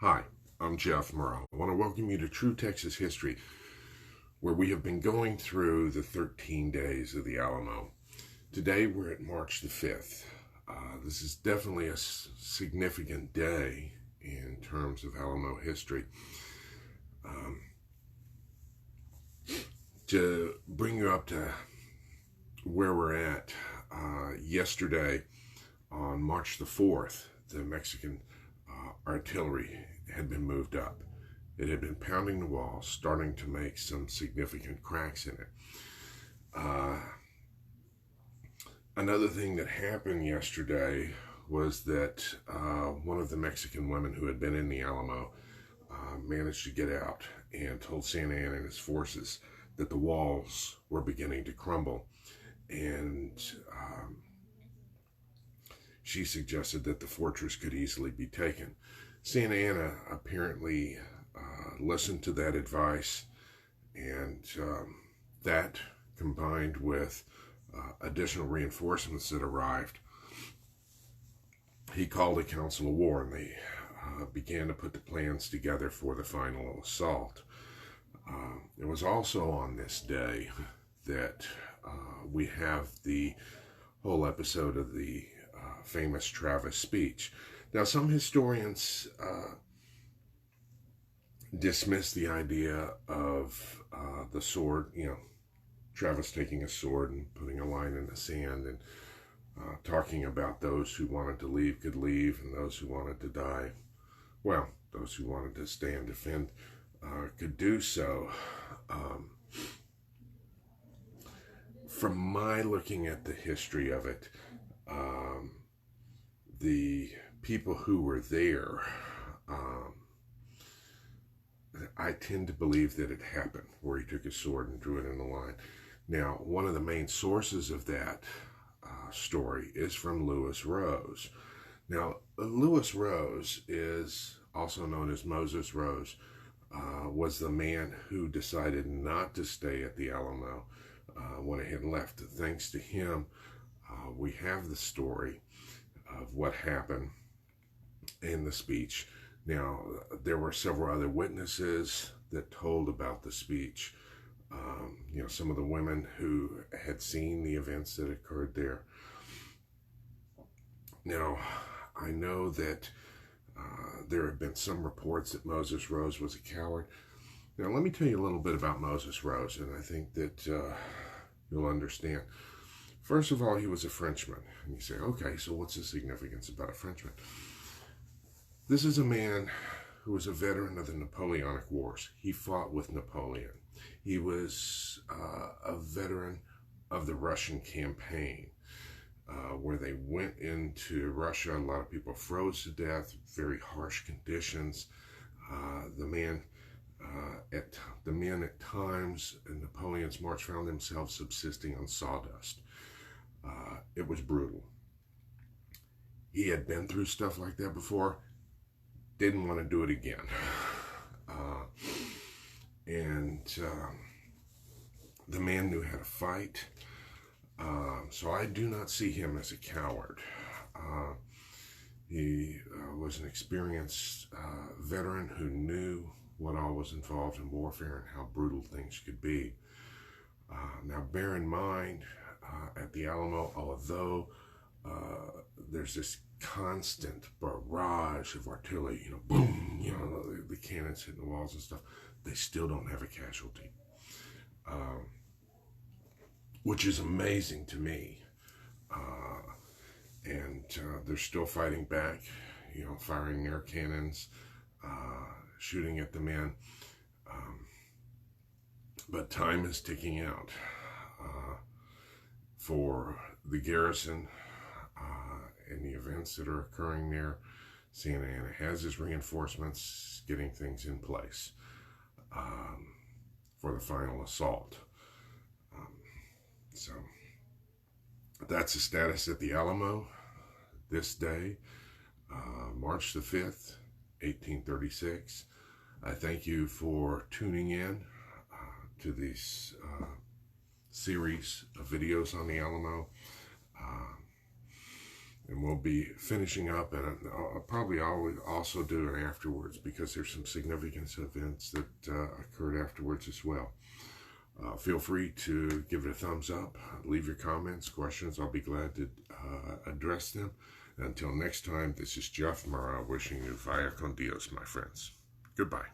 Hi, I'm Jeff Murrow. I want to welcome you to True Texas History, where we have been going through the 13 days of the Alamo. Today we're at March the 5th. This is definitely a significant day in terms of Alamo history. To bring you up to where we're at, yesterday on March the 4th, the Mexican artillery had been moved up. It had been pounding the walls, starting to make some significant cracks in it. Another thing that happened yesterday was that one of the Mexican women who had been in the Alamo managed to get out and told Santa Anna and his forces that the walls were beginning to crumble, and she suggested that the fortress could easily be taken. Santa Anna apparently listened to that advice, and that combined with additional reinforcements that arrived, he called a council of war, and they began to put the plans together for the final assault. It was also on this day that we have the whole episode of the famous Travis speech. Now, some historians dismiss the idea of the sword, Travis taking a sword and putting a line in the sand and talking about those who wanted to leave could leave, and those who wanted to die, well, those who wanted to stay and defend could do so. From my looking at the history of it, the people who were there, I tend to believe that it happened where he took his sword and drew it in the line. Now, one of the main sources of that story is from Lewis Rose. Now, Lewis Rose is also known as Moses Rose, was the man who decided not to stay at the Alamo, went ahead and left. Thanks to him, we have the story of what happened in the speech. Now, there were several other witnesses that told about the speech. Some of the women who had seen the events that occurred there. Now, I know that there have been some reports that Moses Rose was a coward. Now, let me tell you a little bit about Moses Rose, and I think that you'll understand. First of all, he was a Frenchman. And you say, okay, so what's the significance about a Frenchman? This is a man who was a veteran of the Napoleonic Wars. He fought with Napoleon. He was a veteran of the Russian campaign, where they went into Russia. A lot of people froze to death, very harsh conditions. The men at times in Napoleon's march found themselves subsisting on sawdust. It was brutal. He had been through stuff like that before, didn't want to do it again. The man knew how to fight. So I do not see him as a coward. He was an experienced veteran who knew what all was involved in warfare and how brutal things could be. Now, bear in mind, at the Alamo, although there's this constant barrage of artillery, boom, the cannons hitting the walls and stuff, they still don't have a casualty, which is amazing to me. And they're still fighting back, firing air cannons, shooting at the men. But time is ticking out for the garrison and the events that are occurring there. Santa Anna has his reinforcements getting things in place for the final assault. So that's the status at the Alamo this day, March the 5th, 1836. I thank you for tuning in to this series of videos on the Alamo. And we'll be finishing up, and I'll probably always also do it afterwards because there's some significant events that occurred afterwards as well. Feel free to give it a thumbs up, leave your comments, questions. I'll be glad to address them. Until next time, this is Jeff Murrah wishing you vaya con Dios, my friends. Goodbye.